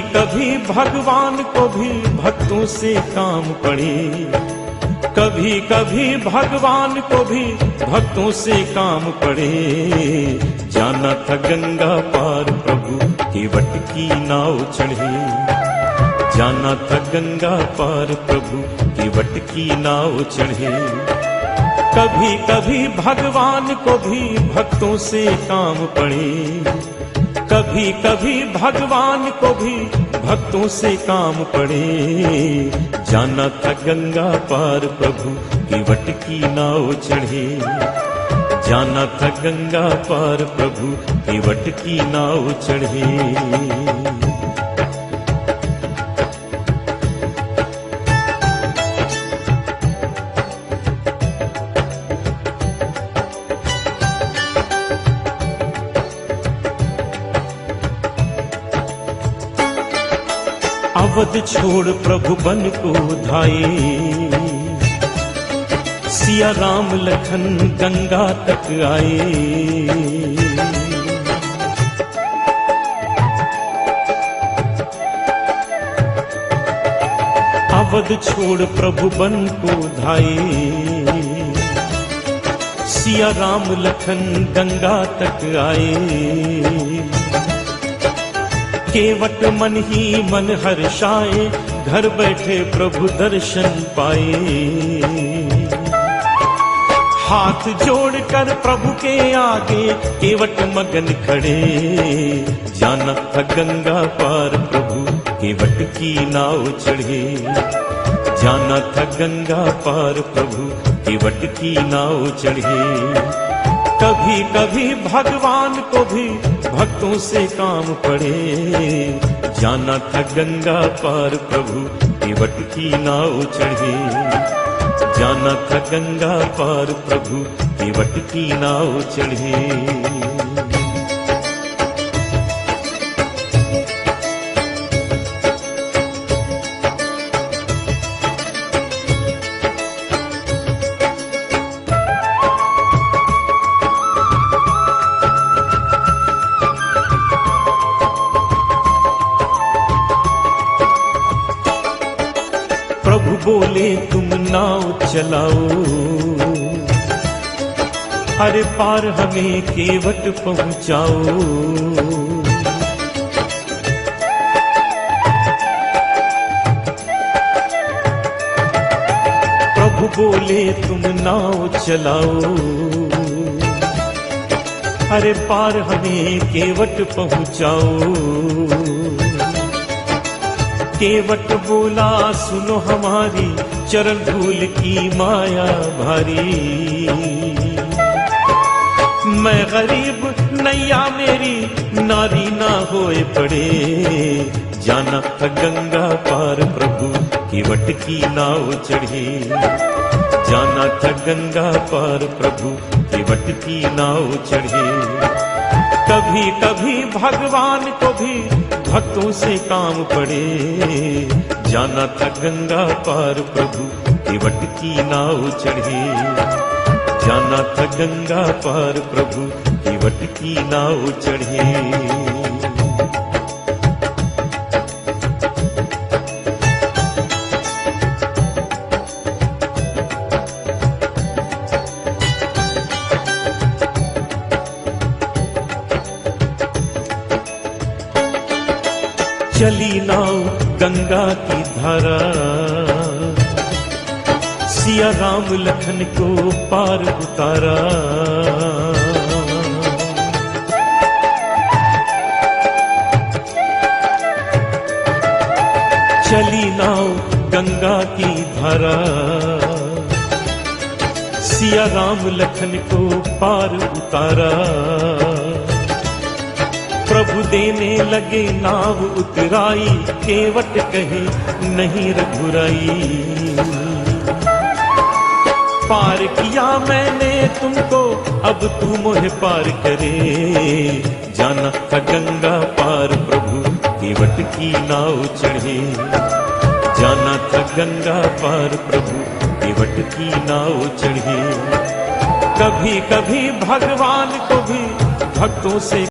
कभी भगवान को भी भक्तों से काम पड़े, कभी कभी भगवान को भी भक्तों से काम पड़े। जाना था गंगा पार प्रभु केवट की नाव चढ़े, जाना था गंगा पार प्रभु केवट की नाव चढ़े। कभी कभी भगवान को भी भक्तों से काम पड़े, कभी कभी भगवान को भी भक्तों से काम पड़े। जाना था गंगा पार प्रभु केवट की नाव चढ़े, जाना था गंगा पार प्रभु केवट की नाव चढ़े। अवध छोड़ प्रभु बन को धाये, सिया राम लखन गंगा तक आए। अवध छोड़ प्रभु बन को धाये, सिया राम लखन गंगा तक आए। केवट मन ही मन हर्षाए, घर बैठे प्रभु दर्शन पाए। हाथ जोड़कर प्रभु के आगे केवट मगन खड़े। जाना था गंगा पार प्रभु केवट की नाव चढ़े, जाना था गंगा पार प्रभु केवट की नाव चढ़े। कभी कभी भगवान को भी भक्तों से काम पड़े। जाना था गंगा पार प्रभु केवट की नाव चढ़े, जाना था गंगा पार प्रभु केवट की नाव चढ़े। प्रभु बोले तुम नाव चलाओ, हर पार हमें केवट पहुंचाओ। प्रभु बोले तुम नाव चलाओ, हर पार हमें केवट पहुंचाओ। केवट बोला सुनो हमारी चरण धूल की माया भारी। मैं गरीब नैया मेरी नारी ना होए पड़े। जाना था गंगा पार प्रभु केवट की नाव चढ़े, जाना था गंगा पार प्रभु केवट की नाव चढ़े। कभी कभी भगवान को भी भक्तों से काम पड़े। जाना था गंगा पार प्रभु केवट की नाव चढ़े, जाना था गंगा पार प्रभु केवट की नाव चढ़े। चली नाव गंगा की धारा, सिया राम लखन को पार उतारा। चली नाव गंगा की धारा, सिया राम लखन को पार उतारा। प्रभु देने लगे नाव उतराई, केवट कहे नहीं रघुराई। पार किया मैंने तुमको अब तू मोहे पार करे। जाना था गंगा पार प्रभु केवट की नाव चढ़े, जाना था गंगा पार प्रभु केवट की नाव चढ़े। कभी कभी भगवान को भी भक्तों से